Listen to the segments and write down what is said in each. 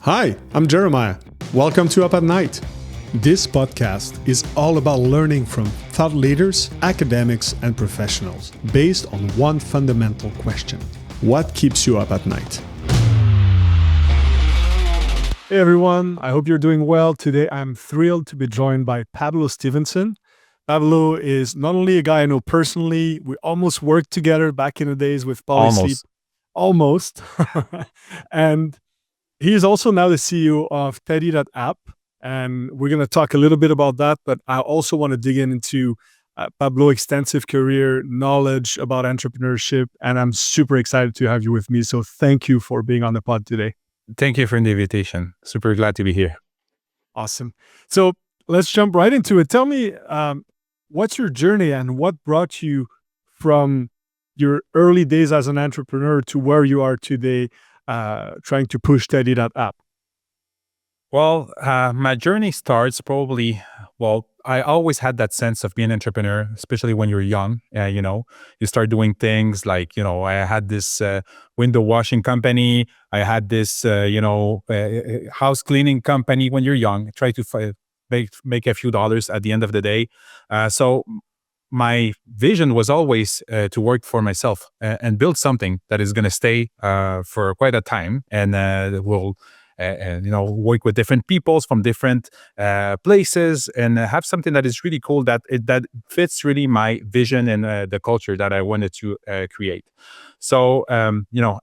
Hi, I'm Jeremiah. Welcome to Up at Night. This podcast is all about learning from thought leaders, academics, and professionals based on one fundamental question. What keeps you up at night? Hey everyone, I hope you're doing well. Today I'm thrilled to be joined by Pablo Stevenson. Pablo is not only a guy I know personally, we almost worked together back in the days with Polysleep. Almost. And he is also now the CEO of Teddy.app, and we're going to talk a little bit about that, but I also want to dig into Pablo's extensive career, knowledge about entrepreneurship, and I'm super excited to have you with me. So thank you for being on the pod today. Thank you for the invitation. Super glad to be here. Awesome. So let's jump right into it. Tell me, what's your journey and what brought you from your early days as an entrepreneur to where you are today, trying to push Teddy.app? Well, my journey starts probably, I always had that sense of being an entrepreneur, especially when you're young. You start doing things like, I had this window washing company. I had this, house cleaning company when you're young. Try to make a few dollars at the end of the day. So my vision was always to work for myself and build something that is going to stay for quite a time and will work with different peoples from different places and have something that is really cool that fits really my vision and the culture that I wanted to create. So,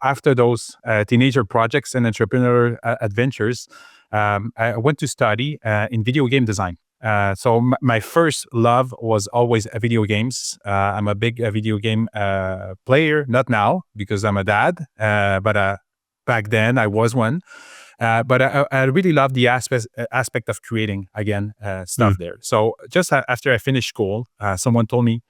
after those teenager projects and entrepreneurial adventures, I went to study in video game design. So my first love was always video games. I'm a big video game player, not now because I'm a dad, but back then I was one. But I really love the aspect of creating again stuff there. So just after I finished school, someone told me,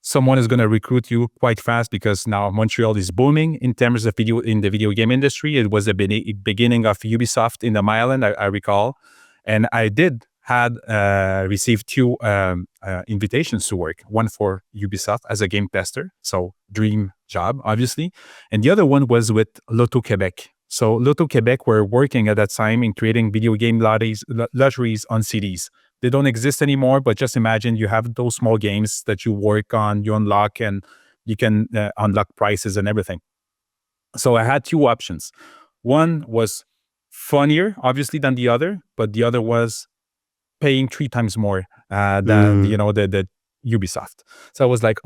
someone is going to recruit you quite fast because now Montreal is booming in terms of in the video game industry. It was the beginning of Ubisoft in the Island, I recall, and I had received two invitations to work. One for Ubisoft as a game tester, so dream job, obviously, and the other one was with Lotto Quebec. So Lotto Quebec were working at that time in creating video game lotteries on CDs. They don't exist anymore, but just imagine you have those small games that you work on, you unlock, and you can unlock prizes and everything. So I had two options. One was funnier, obviously, than the other, but the other was paying 3 times more than the Ubisoft. So I was like,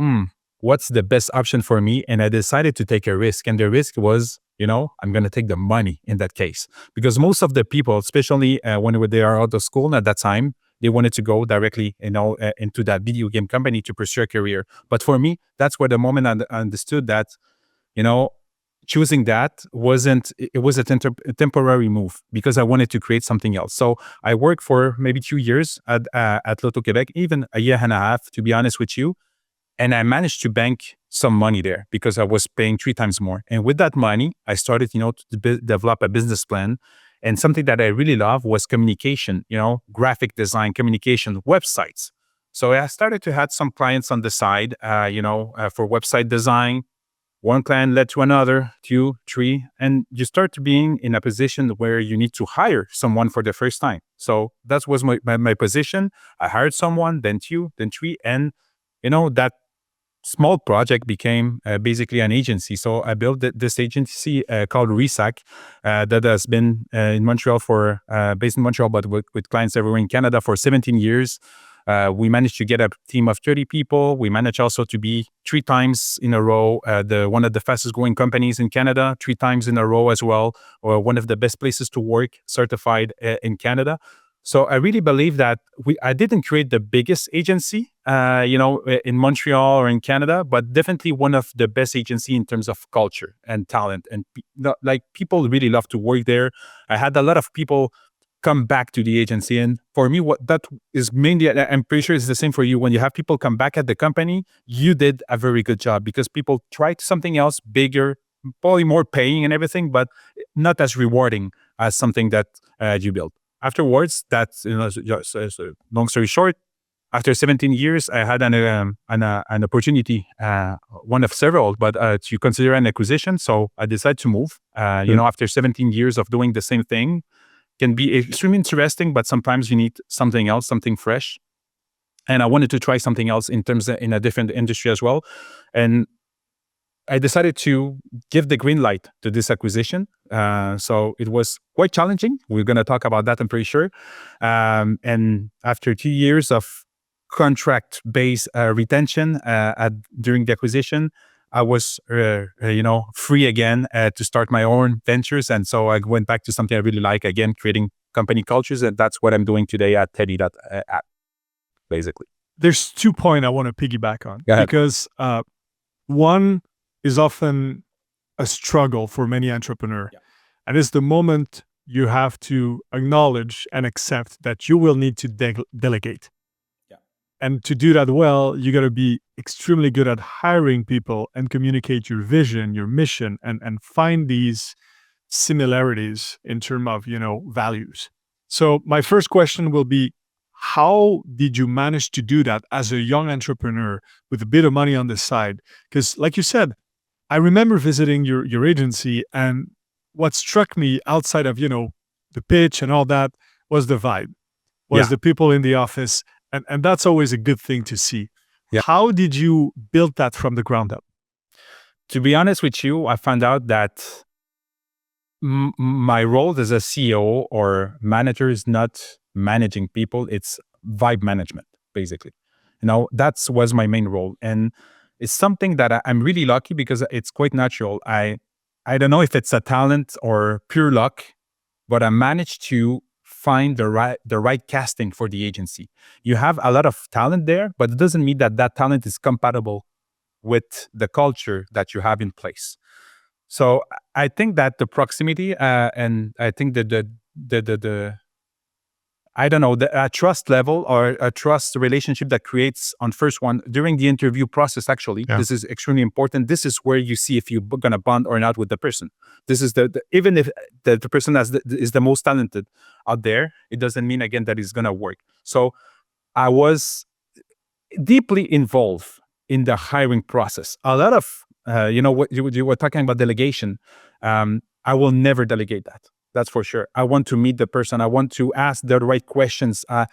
what's the best option for me? And I decided to take a risk. And the risk was, I'm going to take the money in that case. Because most of the people, especially when they are out of school at that time, they wanted to go directly, into that video game company to pursue a career. But for me, that's where the moment I understood that, choosing that was a temporary move because I wanted to create something else. So I worked for maybe 2 years at Lotto Quebec, even a year and a half, to be honest with you. And I managed to bank some money there because I was paying 3 times more. And with that money, I started, to develop a business plan. And something that I really love was communication, graphic design, communication, websites. So I started to have some clients on the side, for website design. One client led to another, 2, 3, and you start to being in a position where you need to hire someone for the first time. So that was my position. I hired someone, then 2, then 3, and that small project became basically an agency. So I built this agency called Resac that has been in Montreal based in Montreal, but with clients everywhere in Canada for 17 years. We managed to get a team of 30 people. We managed also to be 3 times in a row one of the fastest growing companies in Canada, 3 times in a row as well, or one of the best places to work certified in Canada. So I really believe that I didn't create the biggest agency, in Montreal or in Canada, but definitely one of the best agency in terms of culture and talent. And people really love to work there. I had a lot of people come back to the agency. And for me, what that is mainly, I'm pretty sure it's the same for you. When you have people come back at the company, you did a very good job because people tried something else bigger, probably more paying and everything, but not as rewarding as something that you built. Afterwards, that's, long story short, After 17 years, I had an opportunity, one of several, but to consider an acquisition. So I decided to move. After 17 years of doing the same thing, can be extremely interesting, but sometimes you need something else, something fresh. And I wanted to try something else in a different industry as well. And I decided to give the green light to this acquisition. So it was quite challenging. We're going to talk about that, I'm pretty sure. And after 2 years of contract-based retention during the acquisition, I was, free again to start my own ventures. And so I went back to something I really like, again, creating company cultures. And that's what I'm doing today at Teddy.app, basically. There's 2 points I want to piggyback on. Go ahead. Because one is often a struggle for many entrepreneurs. Yeah. And it's the moment you have to acknowledge and accept that you will need to delegate. Yeah. And to do that well, you got to be extremely good at hiring people and communicate your vision, your mission, and find these similarities in terms of, values. So my first question will be, how did you manage to do that as a young entrepreneur with a bit of money on the side? Because like you said, I remember visiting your agency, and what struck me outside of, the pitch and all that was the vibe, was Yeah. the people in the office. And that's always a good thing to see. Yeah. How did you build that from the ground up? To be honest with you, I found out that my role as a CEO or manager is not managing people, it's vibe management, basically. That was my main role. And it's something that I'm really lucky because it's quite natural. I don't know if it's a talent or pure luck, but I managed to find the right casting for the agency. You have a lot of talent there, but it doesn't mean that talent is compatible with the culture that you have in place. So I think that the proximity and I think that the I don't know, a trust level or a trust relationship that creates on first one during the interview process, actually, Yeah. this is extremely important. This is where you see if you're going to bond or not with the person. This is even if the person is the most talented out there, it doesn't mean, again, that it's going to work. So I was deeply involved in the hiring process. A lot of, what you were talking about delegation. I will never delegate that. That's for sure. I want to meet the person. I want to ask the right questions. I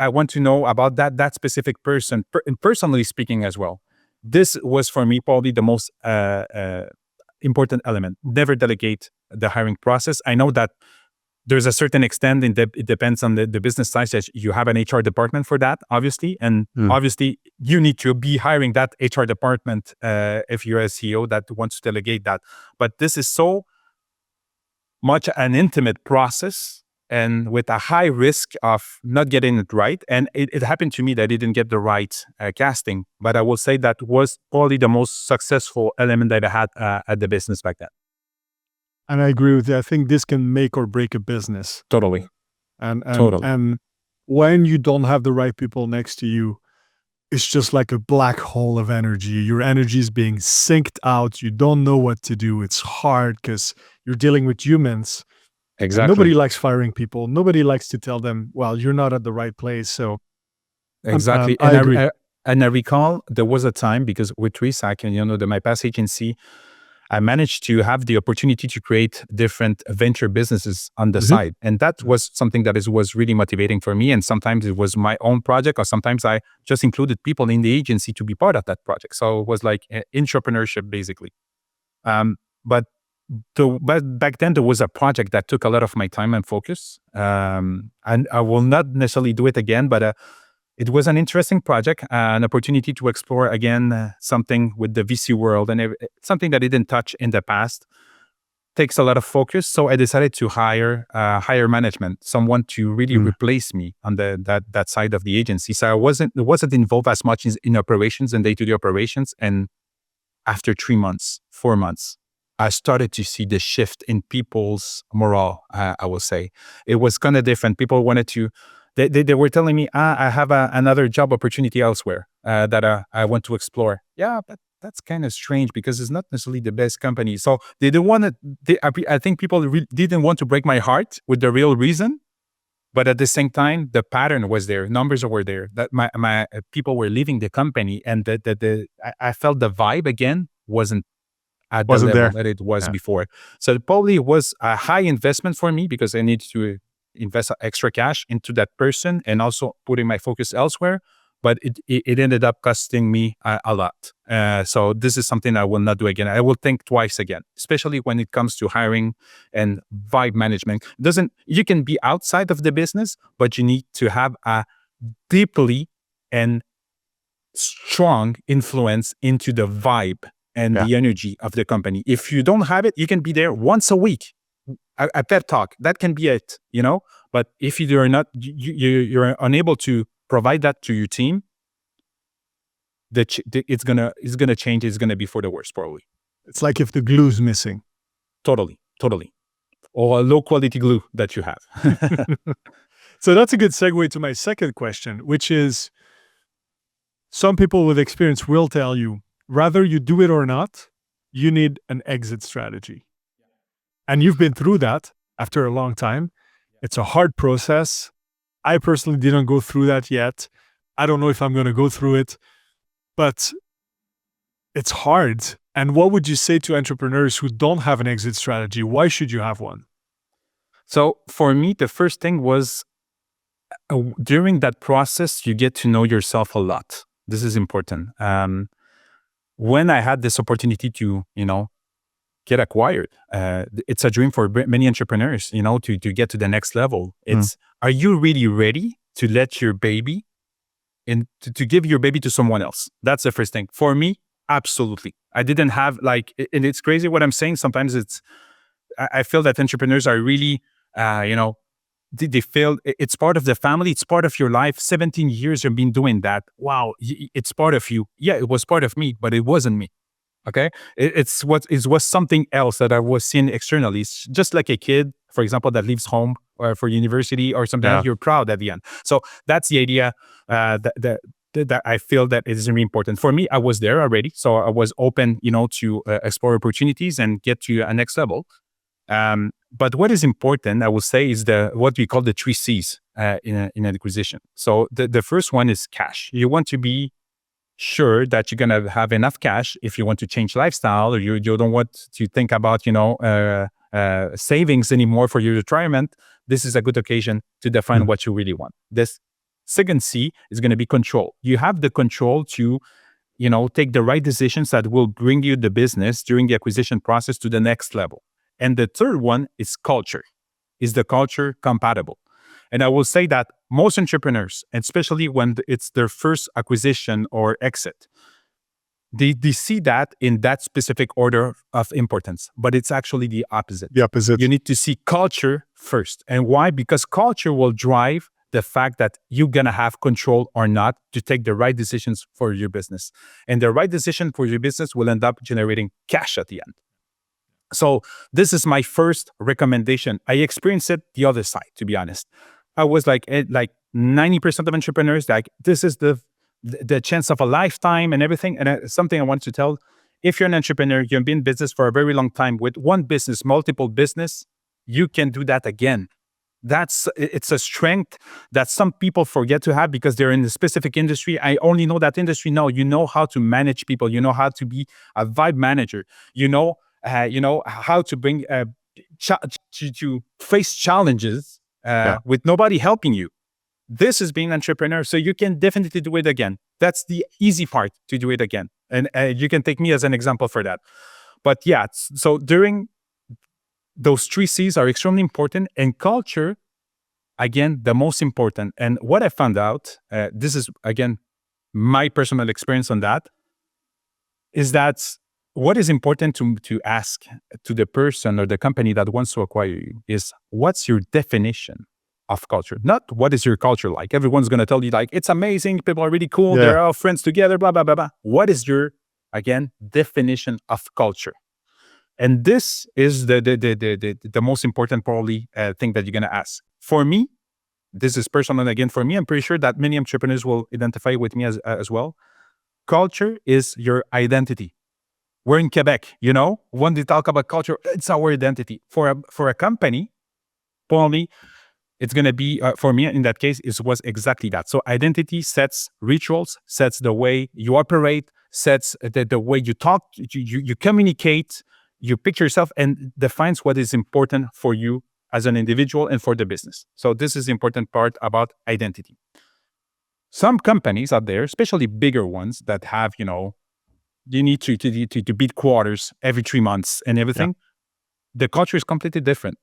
want to know about that specific person, and personally speaking as well. This was for me probably the most important element. Never delegate the hiring process. I know that there's a certain extent, it depends on the business size, that you have an HR department for that, obviously. And obviously, you need to be hiring that HR department if you're a CEO that wants to delegate that. But this is so much an intimate process and with a high risk of not getting it right. And it happened to me that I didn't get the right casting. But I will say that was probably the most successful element that I had at the business back then. And I agree with you. I think this can make or break a business. Totally. Totally. And when you don't have the right people next to you, it's just like a black hole of energy. Your energy is being synced out. You don't know what to do. It's hard because you're dealing with humans. Exactly. Nobody likes firing people. Nobody likes to tell them, well, you're not at the right place. So exactly. I agree. And I recall there was a time, because with Resac and my past agency, I managed to have the opportunity to create different venture businesses on the side. And that was something that was really motivating for me. And sometimes it was my own project, or sometimes I just included people in the agency to be part of that project. So it was like entrepreneurship, basically. But back then, there was a project that took a lot of my time and focus. And I will not necessarily do it again, but it was an interesting project, an opportunity to explore again something with the VC world, and something that I didn't touch in the past. Takes a lot of focus, so I decided to hire management, someone to really replace me on that side of the agency. So I wasn't involved as much in operations and day-to-day operations. And after 3 months, 4 months, I started to see the shift in people's morale. I will say it was kind of different. People wanted to. They were telling me, I have another job opportunity elsewhere that I want to explore. Yeah, but that's kind of strange because it's not necessarily the best company. So they didn't want to. I think people didn't want to break my heart with the real reason, But at the same time, the pattern was there, numbers were there. That my people were leaving the company, and I felt the vibe again wasn't at the Wasn't level there. that it was Yeah. before. So probably it was a high investment for me because I needed to invest extra cash into that person and also putting my focus elsewhere. But it ended up costing me a lot. So this is something I will not do again. I will think twice again, especially when it comes to hiring and vibe management. Doesn't You can be outside of the business, but you need to have a deeply and strong influence into the vibe and Yeah. the energy of the company. If you don't have it, you can be there once a week, a pep talk. That can be it, But if you're not, you're unable to provide that to your team, it's gonna change. It's gonna be for the worse, probably. It's like if the glue's missing. Totally, totally, or a low quality glue that you have. So that's a good segue to my second question, which is some people with experience will tell you, rather you do it or not, you need an exit strategy. And you've been through that after a long time. It's a hard process. I personally didn't go through that yet. I don't know if I'm going to go through it, but it's hard. And what would you say to entrepreneurs who don't have an exit strategy? Why should you have one? So for me, the first thing was during that process, you get to know yourself a lot. This is important. When I had this opportunity to, get acquired, it's a dream for many entrepreneurs, to get to the next level. It's, are you really ready to let your baby and to give your baby to someone else? That's the first thing. For me, absolutely. I didn't have and it's crazy what I'm saying. Sometimes I feel that entrepreneurs are really, they feel it's part of the family. It's part of your life. 17 years you've been doing that. Wow. It's part of you. Yeah, it was part of me, but it wasn't me. Okay. It was something else that I was seeing externally. It's just like a kid, for example, that leaves home or for university or something else, Yeah. you're proud at the end. So that's the idea that I feel that it is really important. For me, I was there already. So I was open, to explore opportunities and get to a next level. But what is important, I will say, is what we call the 3 C's in an acquisition. So the first one is cash. You want to be sure that you're going to have enough cash if you want to change lifestyle, or you don't want to think about savings anymore for your retirement. This is a good occasion to define what you really want. This second C is going to be control. You have the control to take the right decisions that will bring you the business during the acquisition process to the next level. And the third one is culture. Is the culture compatible? And I will say that most entrepreneurs, especially when it's their first acquisition or exit, they see that in that specific order of importance, but it's actually the opposite. The opposite. You need to see culture first. And why? Because culture will drive the fact that you're going to have control or not to take the right decisions for your business. And the right decision for your business will end up generating cash at the end. So this is my first recommendation. I experienced it the other side, to be honest. I was like 90% of entrepreneurs, like this is the chance of a lifetime and everything. And something I want to tell, if you're an entrepreneur, you've been in business for a very long time with one business, multiple business, you can do that again. It's a strength that some people forget to have because they're in a specific industry. I only know that industry. No, you know how to manage people. You know how to be a vibe manager. You know how to bring to face challenges with nobody helping you. This is being an entrepreneur, so you can definitely do it again. That's the easy part, to do it again, and you can take me as an example for that. But yeah, so during those 3 C's are extremely important, and culture, again, the most important. And what I found out, this is again my personal experience on that, is that what is important to ask to the person or the company that wants to acquire you is, what's your definition of culture? Not what is your culture like. Everyone's going to tell you like, it's amazing, people are really cool, they're all friends together, blah, blah, blah, blah. What is your, again, definition of culture? And this is the most important probably thing that you're going to ask. For me, this is personal. Again, for me, I'm pretty sure that many entrepreneurs will identify with me as well. Culture is your identity. We're in Quebec, when they talk about culture, it's our identity. For a company, probably it's going to be, for me in that case, it was exactly that. So identity sets rituals, sets the way you operate, sets the way you talk, you communicate, you picture yourself, and defines what is important for you as an individual and for the business. So this is the important part about identity. Some companies out there, especially bigger ones that have, you need to beat quarters every 3 months and everything. The culture is completely different.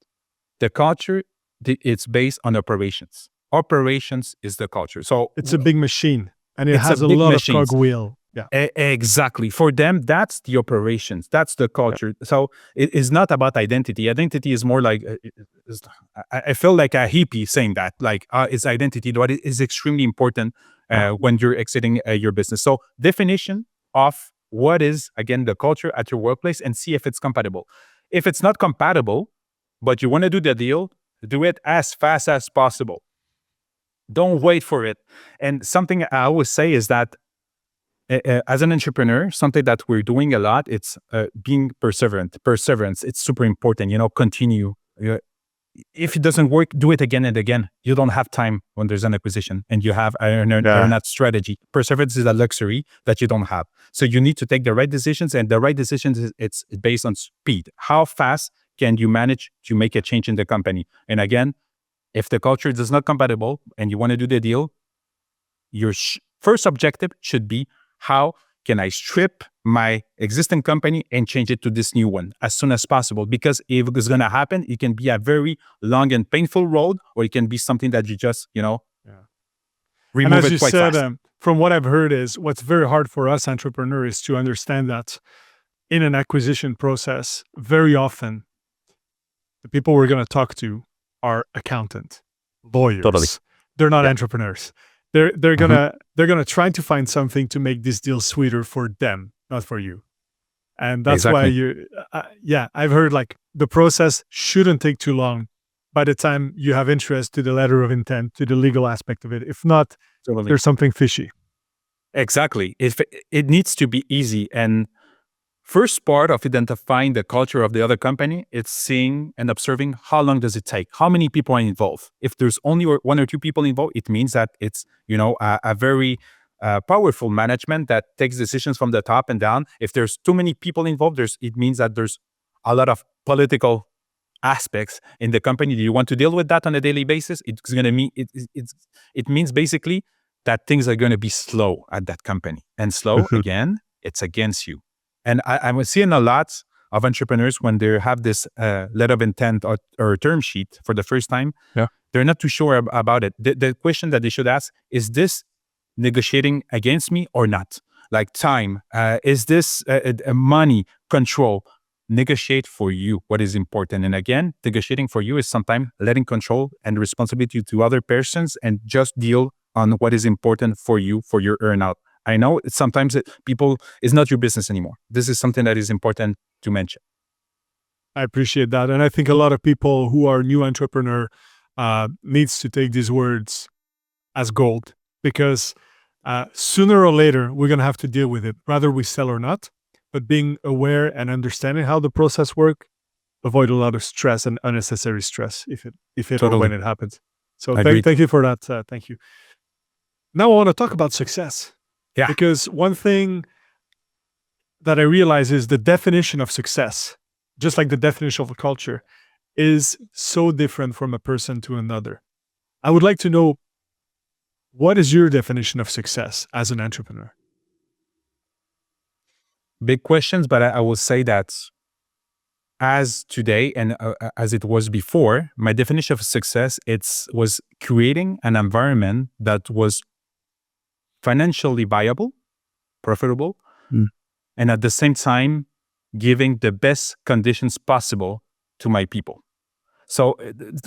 The culture, it's based on operations. Operations is the culture. So It's a big machine, and it it's a has a big lot of machine. cogwheel. Yeah. Exactly. For them, that's the operations. That's the culture. So it is not about identity. Identity is more like, I feel like a hippie saying that, like, it's identity, but it is extremely important when you're exiting your business. So definition of what is, again, the culture at your workplace, and see if it's compatible. If it's not compatible, but you want to do the deal, do it as fast as possible. Don't wait for it. And something I always say is that as an entrepreneur, something that we're doing a lot, it's being perseverant. Perseverance, it's super important. Continue. If it doesn't work, do it again and again. You don't have time when there's an acquisition and you have an earn-out strategy. Perseverance is a luxury that you don't have. So you need to take the right decisions, and the right decisions, it's based on speed. How fast can you manage to make a change in the company? And again, if the culture is not compatible and you want to do the deal, your first objective should be, how can I strip my existing company and change it to this new one as soon as possible? Because if it's going to happen, it can be a very long and painful road, or it can be something that you just, remove And as it you quite said, fast. from what I've heard, is what's very hard for us entrepreneurs is to understand that in an acquisition process, very often the people we're going to talk to are accountant, lawyers. Totally. They're not Yeah. entrepreneurs. They're gonna try to find something to make this deal sweeter for them, not for you. And that's why I've heard, like, the process shouldn't take too long by the time you have interest to the letter of intent, to the legal aspect of it. If not, Totally. there's something fishy. Exactly. If it needs to be easy. And first part of identifying the culture of the other company, it's seeing and observing how long does it take, how many people are involved. If there's only one or two people involved, it means that it's a very powerful management that takes decisions from the top and down. If there's too many people involved, it means that there's a lot of political aspects in the company. Do you want to deal with that on a daily basis? It's going to mean it means basically that things are going to be slow at that company, and slow again, it's against you. And I'm seeing a lot of entrepreneurs, when they have this letter of intent or term sheet for the first time, they're not too sure about it. The question that they should ask is this negotiating against me or not? Like time, is this money, control? Negotiate for you what is important. And again, negotiating for you is sometimes letting control and responsibility to other persons and just deal on what is important for you, for your earn-out. I know sometimes people, it's not your business anymore. This is something that is important to mention. I appreciate that. And I think a lot of people who are new entrepreneur needs to take these words as gold, because sooner or later, we're going to have to deal with it, whether we sell or not. But being aware and understanding how the process works, avoid a lot of stress and unnecessary stress if it or when it happens. So thank you for that. Thank you. Now I want to talk about success. Yeah. Because one thing that I realize is the definition of success, just like the definition of a culture, is so different from a person to another. I would like to know, what is your definition of success as an entrepreneur? Big questions, but I will say that as today and as it was before, my definition of success, was creating an environment that was financially viable, profitable, and at the same time, giving the best conditions possible to my people. So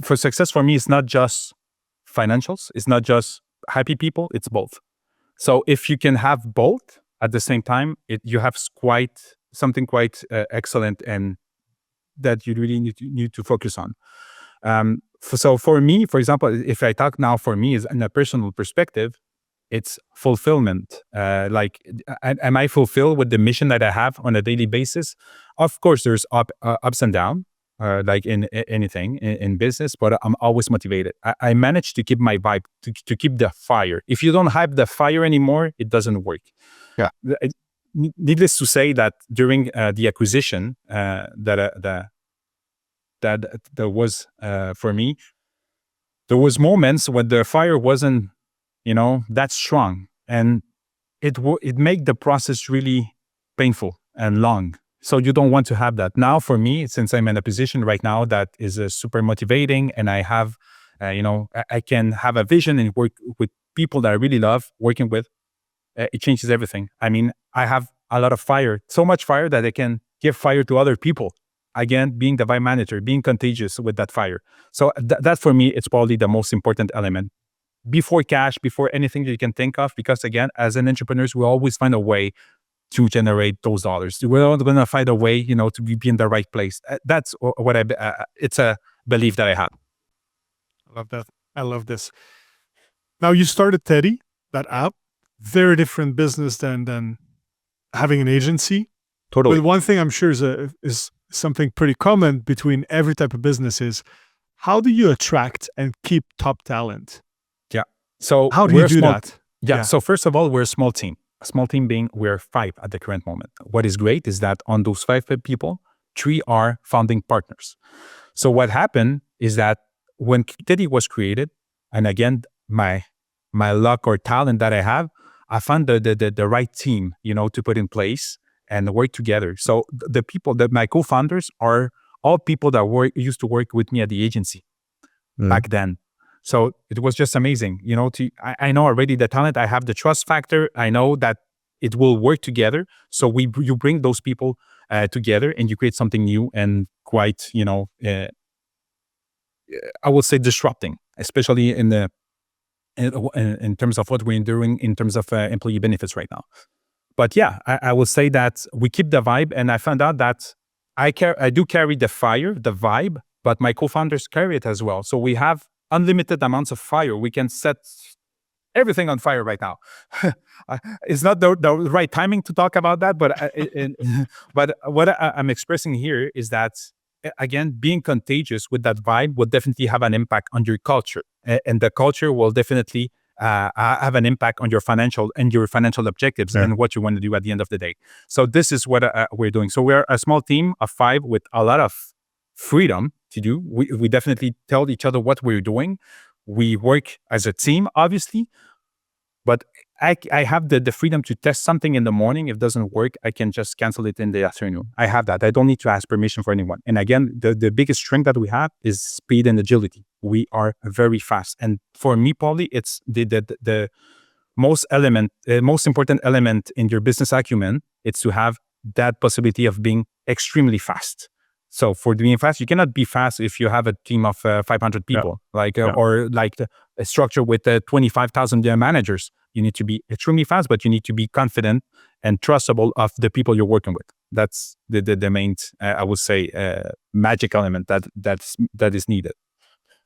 for success, for me, it's not just financials, it's not just happy people, it's both. So if you can have both at the same time, you have something quite excellent, and that you really need to focus on. So for me, for example, if I talk now for me is in a personal perspective, it's fulfillment. Am I fulfilled with the mission that I have on a daily basis? Of course, there's ups and downs. like in anything in business, but I'm always motivated. I managed to keep my vibe, to keep the fire. If you don't have the fire anymore, it doesn't work. Yeah. Needless to say that during the acquisition that there was for me, there was moments when the fire wasn't, that strong, and it made the process really painful and long. So you don't want to have that. Now, for me, since I'm in a position right now that is super motivating, and I have, I can have a vision and work with people that I really love working with. It changes everything. I mean, I have a lot of fire, so much fire that I can give fire to other people. Again, being the vibe manager, being contagious with that fire. So that for me, it's probably the most important element before cash, before anything that you can think of. Because again, as an entrepreneur, we always find a way to generate those dollars. We're all going to find a way, to be in the right place. That's what it's a belief that I have. I love that. I love this. Now, you started Teddy, that app, very different business than having an agency. Totally. But one thing I'm sure is something pretty common between every type of business is, how do you attract and keep top talent? Yeah. So how do you do that? Yeah. So first of all, we're a small team. A small team being we're 5 at the current moment. What is great is that on those 5 people, 3 are founding partners. So what happened is that when Teddy was created, and again, my luck or talent that I have, I found the right team, to put in place and work together. So the people that my co-founders are all people that used to work with me at the agency back then. So it was just amazing, I know already the talent, I have the trust factor, I know that it will work together. So you bring those people together and you create something new and quite, I would say disrupting, especially in terms of what we're doing in terms of employee benefits right now. But yeah, I will say that we keep the vibe, and I found out that I do carry the fire, the vibe, but my co-founders carry it as well. So we have unlimited amounts of fire. We can set everything on fire right now. It's not the right timing to talk about that, but but what I'm expressing here is that, again, being contagious with that vibe will definitely have an impact on your culture, and the culture will definitely have an impact on your financial objectives and what you want to do at the end of the day. So this is what we're doing. So we're a small team of 5 with a lot of freedom to do. We definitely tell each other what we're doing. We work as a team, obviously, but I have the freedom to test something in the morning. If it doesn't work, I can just cancel it in the afternoon. I have that. I don't need to ask permission for anyone. And again, the biggest strength that we have is speed and agility. We are very fast. And for me, probably it's the most important element in your business acumen. It's to have that possibility of being extremely fast. So for being fast, you cannot be fast if you have a team of 500 people, or like a structure with 25,000 managers. You need to be extremely fast, but you need to be confident and trustable of the people you're working with. That's the main, I would say, magic element that is needed.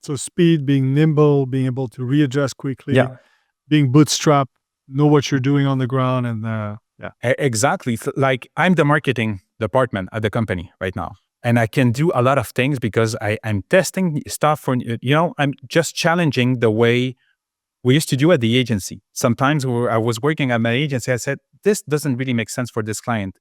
So speed, being nimble, being able to readjust quickly, being bootstrapped, know what you're doing on the ground, and Exactly. Like I'm the marketing department at the company right now. And I can do a lot of things because I'm testing stuff for, I'm just challenging the way we used to do at the agency. Sometimes I was working at my agency, I said, this doesn't really make sense for this client.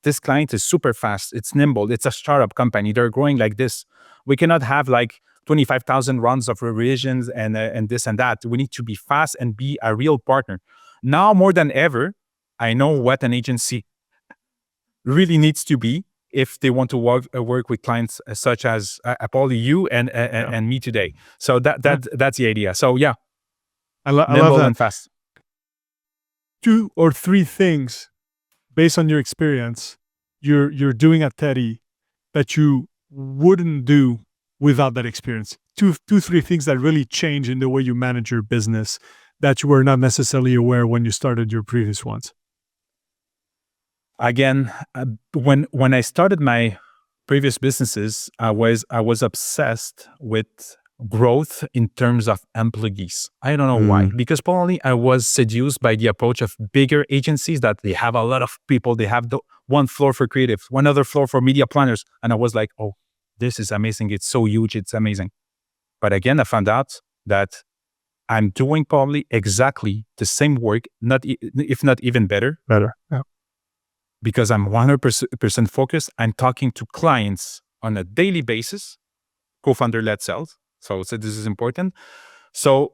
This client is super fast. It's nimble. It's a startup company. They're growing like this. We cannot have like 25,000 runs of revisions and this and that. We need to be fast and be a real partner. Now more than ever, I know what an agency really needs to be if they want to work with clients such as Paul, you and me today. So that's the idea. So yeah, I love that. And fast. 2 or 3 things based on your experience you're doing at Teddy that you wouldn't do without that experience. 3 things that really change in the way you manage your business that you were not necessarily aware when you started your previous ones. Again, when I started my previous businesses, I was obsessed with growth in terms of employees. I don't know why, because probably I was seduced by the approach of bigger agencies that they have a lot of people. They have one floor for creatives, one other floor for media planners. And I was like, oh, this is amazing. It's so huge. It's amazing. But again, I found out that I'm doing probably exactly the same work, if not even better, Better. Yeah. because I'm 100% focused. I'm talking to clients on a daily basis, co-founder-led sales. So this is important. So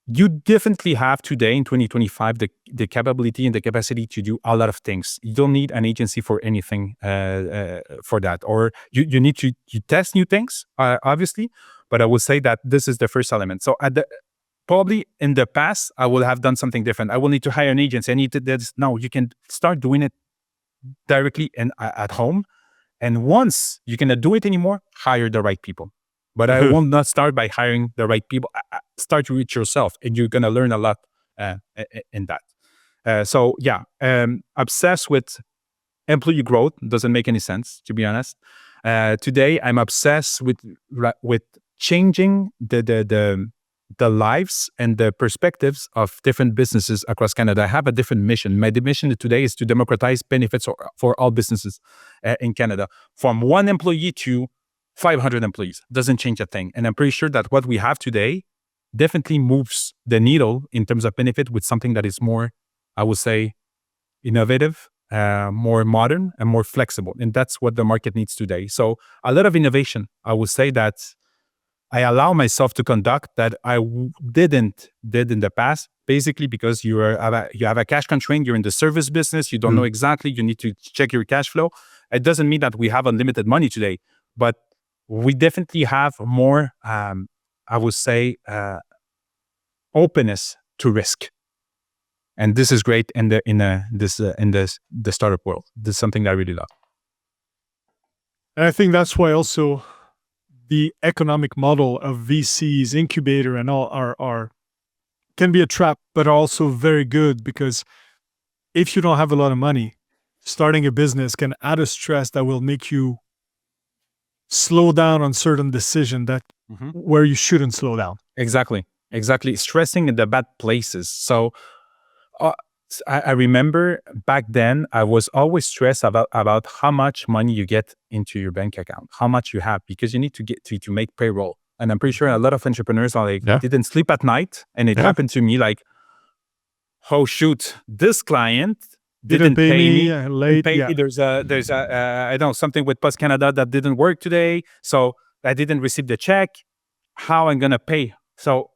you definitely have today in 2025 the capability and the capacity to do a lot of things. You don't need an agency for anything for that. Or you need to test new things, obviously. But I would say that this is the first element. So probably in the past, I will have done something different. I will need to hire an agency. I need to no, you can start doing it directly and at home. And once you cannot do it anymore, hire the right people. But I will not start by hiring the right people. Start with yourself, and you're gonna learn a lot in that. So yeah, obsessed with employee growth doesn't make any sense, to be honest. Today, I'm obsessed with changing the lives and the perspectives of different businesses across Canada. I have a different mission. My mission today is to democratize benefits for all businesses in Canada, from 1 employee to 500 employees. Doesn't change a thing. And I'm pretty sure that what we have today definitely moves the needle in terms of benefit with something that is more, I would say, innovative, more modern, and more flexible. And that's what the market needs today. So a lot of innovation. I would say that I allow myself to conduct that I didn't did in the past, basically because you have a cash constraint. You're in the service business. You don't know exactly. You need to check your cash flow. It doesn't mean that we have unlimited money today, but we definitely have more, I would say, openness to risk. And this is great in the startup world. This is something that I really love. And I think that's why also the economic model of VCs, incubator, and all are can be a trap, but are also very good, because if you don't have a lot of money, starting a business can add a stress that will make you slow down on certain decision that where you shouldn't slow down. Exactly. Stressing in the bad places. So I remember back then, I was always stressed about how much money you get into your bank account, how much you have, because you need to get to make payroll. And I'm pretty sure a lot of entrepreneurs are like, didn't sleep at night. And it happened to me like, oh shoot, this client didn't pay me late. There's a I don't know, something with Post Canada that didn't work today. So I didn't receive the check. How I'm gonna pay? So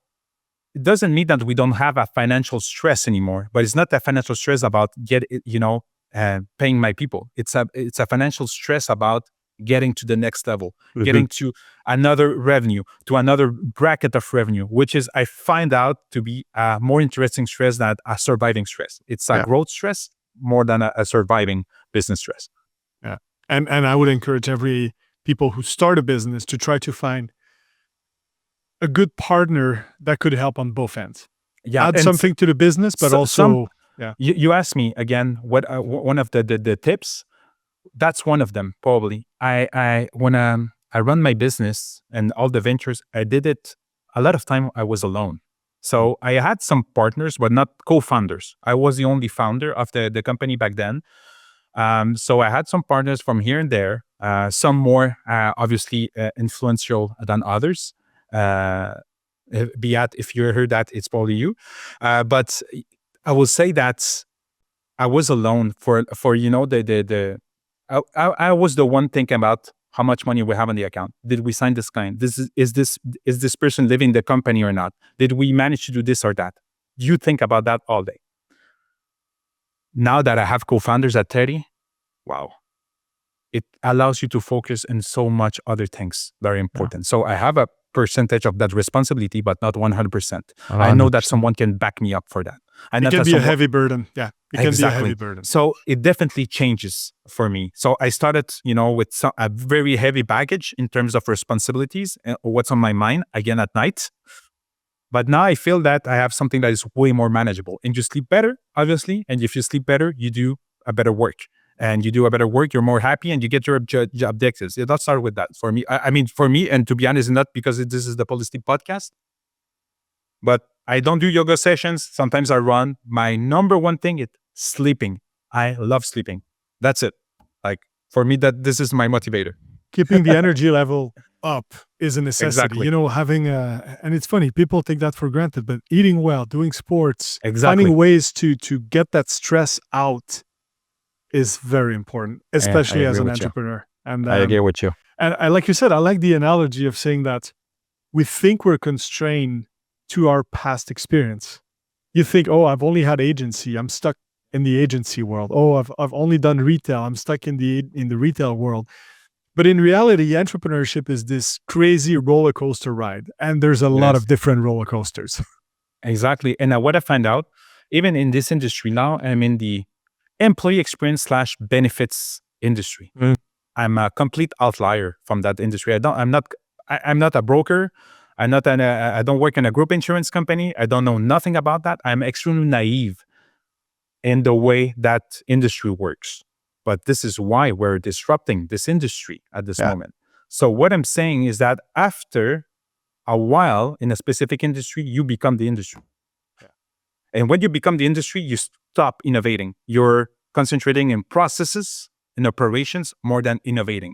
it doesn't mean that we don't have a financial stress anymore, but it's not a financial stress about paying my people. It's a financial stress about getting to the next level, getting to another revenue, to another bracket of revenue, which is, I find out to be a more interesting stress than a surviving stress. It's a growth stress more than a surviving business stress. Yeah. And I would encourage every people who start a business to try to find a good partner that could help on both ends. Yeah, add something to the business, but also, You asked me again what one of the tips. That's one of them, probably. When I run my business and all the ventures, I did it a lot of time. I was alone, so I had some partners, but not co-founders. I was the only founder of the company back then. So I had some partners from here and there, some more obviously influential than others. Beat, if you heard that, it's probably you. But I will say that I was alone for I was the one thinking about how much money we have on the account. Did we sign this client? Is this person living the company or not? Did we manage to do this or that? You think about that all day. Now that I have co-founders at Teddy, wow, it allows you to focus on so much other things very important. So I have a percentage of that responsibility, but not 100%. I know that someone can back me up for that. It can be a heavy burden. Yeah, it can be a heavy burden. So it definitely changes for me. So I started, with a very heavy baggage in terms of responsibilities and what's on my mind, again, at night. But now I feel that I have something that is way more manageable. And you sleep better, obviously. And if you sleep better, you do a better work. And you do a better work, you're more happy, and you get your objectives. Let's start with that. For me, for me, and to be honest, not because this is the Polysleep podcast, but I don't do yoga sessions. Sometimes I run. My number one thing is sleeping. I love sleeping. That's it. Like, for me, this is my motivator. keeping the energy level up is a necessity. Exactly. You know, having and it's funny, people take that for granted, but eating well, doing sports, Exactly. finding ways to get that stress out is very important, Yeah, I especially as agree an with you. entrepreneur. And I agree with you. I like you said, I like the analogy of saying that we think we're constrained to our past experience. You think, oh, I've only had agency, I'm stuck in the agency world. Oh, I've only done retail, I'm stuck in the retail world. But in reality, entrepreneurship is this crazy roller coaster ride, and there's a It lot is. of different roller coasters. Exactly. And what I find out, even in this industry now, I'm in the employee experience slash benefits industry. Mm. I'm a complete outlier from that industry. I'm not a broker. I don't work in a group insurance company. I don't know nothing about that. I'm extremely naive in the way that industry works. But this is why we're disrupting this industry at this Yeah. moment. So what I'm saying is that after a while in a specific industry, you become the industry. Yeah. And when you become the industry, you stop innovating. You're concentrating in processes and operations more than innovating.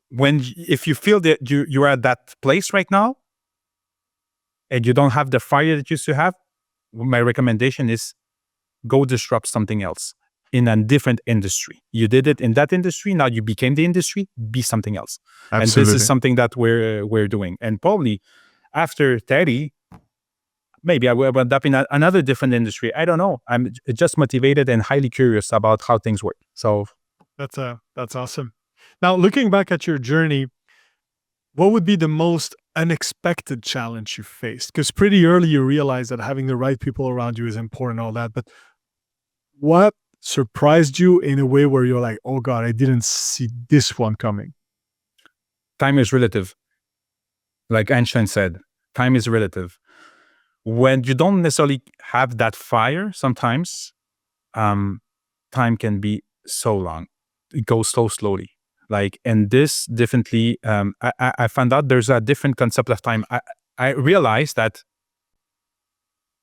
If you feel that you're at that place right now and you don't have the fire that you used to have, my recommendation is go disrupt something else in a different industry. You did it in that industry, now you became the industry, be something else. Absolutely. And this is something that we're doing. And probably after Teddy, maybe I will end up in another different industry. I don't know. I'm just motivated and highly curious about how things work. So That's awesome. Now, looking back at your journey, what would be the most unexpected challenge you faced? Because pretty early you realized that having the right people around you is important, all that. But what surprised you in a way where you're like, oh God, I didn't see this one coming? time is relative. Like Einstein said, time is relative. When you don't necessarily have that fire, sometimes time can be so long. It goes so slowly. Like, and this definitely, I found out there's a different concept of time. I realized that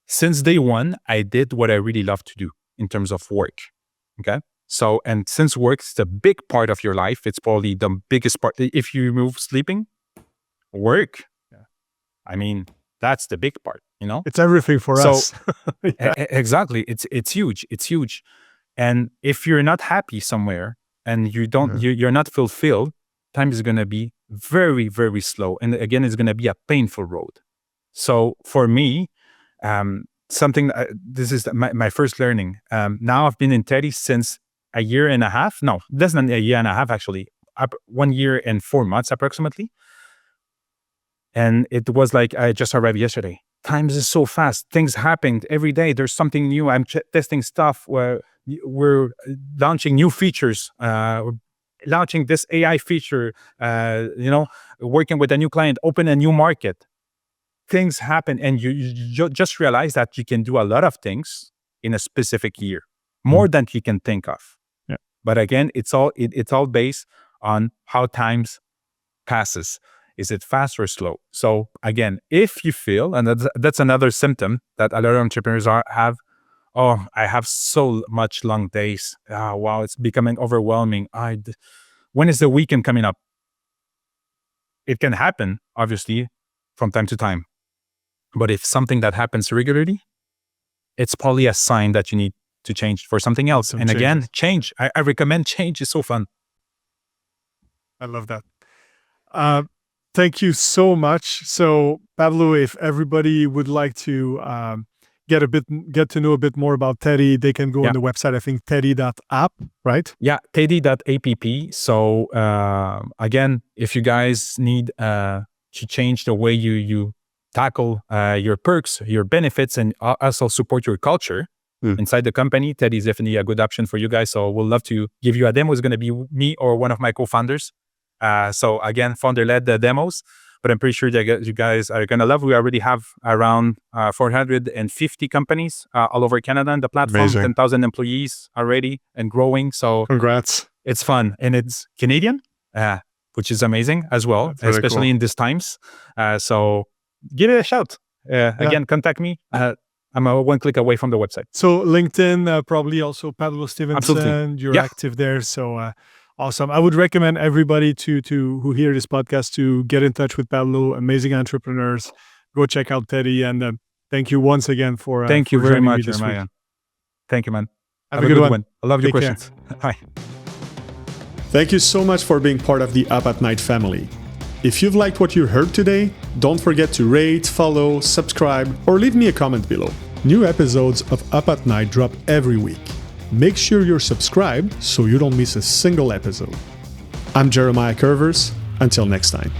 since day one, I did what I really love to do in terms of work. Okay. So, and since work is a big part of your life, it's probably the biggest part. If you remove sleeping, work, I mean, that's the big part, you know? It's everything for So, us. Yeah. exactly. It's huge. It's huge. And if you're not happy somewhere and you're not fulfilled, time is going to be very, very slow. And again, it's going to be a painful road. So for me, this is my first learning. Now I've been in Teddy since a year and a half. No, less than a year and a half, actually. 1 year and 4 months approximately. And it was like I just arrived yesterday. Times is so fast. Things happened every day. There's something new. I'm testing stuff where we're launching new features, launching this AI feature, working with a new client, open a new market. Things happen and you just realize that you can do a lot of things in a specific year, more than you can think of. Yeah. But again, it's all based on how times passes. Is it fast or slow? So again, if you feel, and that's another symptom that a lot of entrepreneurs have, oh, I have so much long days. Oh, wow, it's becoming overwhelming. When is the weekend coming up? It can happen, obviously, from time to time. But if something that happens regularly, it's probably a sign that you need to change for something else. And again, change. I recommend change. It's so fun. I love that. Thank you so much. So, Pablo, if everybody would like to get to know a bit more about Teddy, they can go on the website. I think Teddy.app, right? Yeah, Teddy.app. So again, if you guys need to change the way you tackle your perks, your benefits, and also support your culture inside the company, Teddy is definitely a good option for you guys. So we'll love to give you a demo. It's going to be me or one of my co-founders. So again, founder-led demos, but I'm pretty sure that you guys are going to love. We already have around 450 companies all over Canada on the platform, 10,000 employees already and growing. So congrats. It's fun and it's Canadian, which is amazing as well, especially in these times. So give it a shout. Again, contact me. I'm a one click away from the website. So LinkedIn, probably also Pablo Stevenson. Absolutely. You're active there. So Awesome. I would recommend everybody to who hear this podcast to get in touch with Pablo. Amazing entrepreneurs. Go check out Teddy, and thank you once again Thank you for very joining me much, this week. Jeremiah. Thank you, man. Have a good one. I love your Take care. questions. Bye. Thank you so much for being part of the Up at Night family. If you've liked what you heard today, don't forget to rate, follow, subscribe, or leave me a comment below. New episodes of Up at Night drop every week. Make sure you're subscribed so you don't miss a single episode. I'm Jeremiah Curvers. Until next time.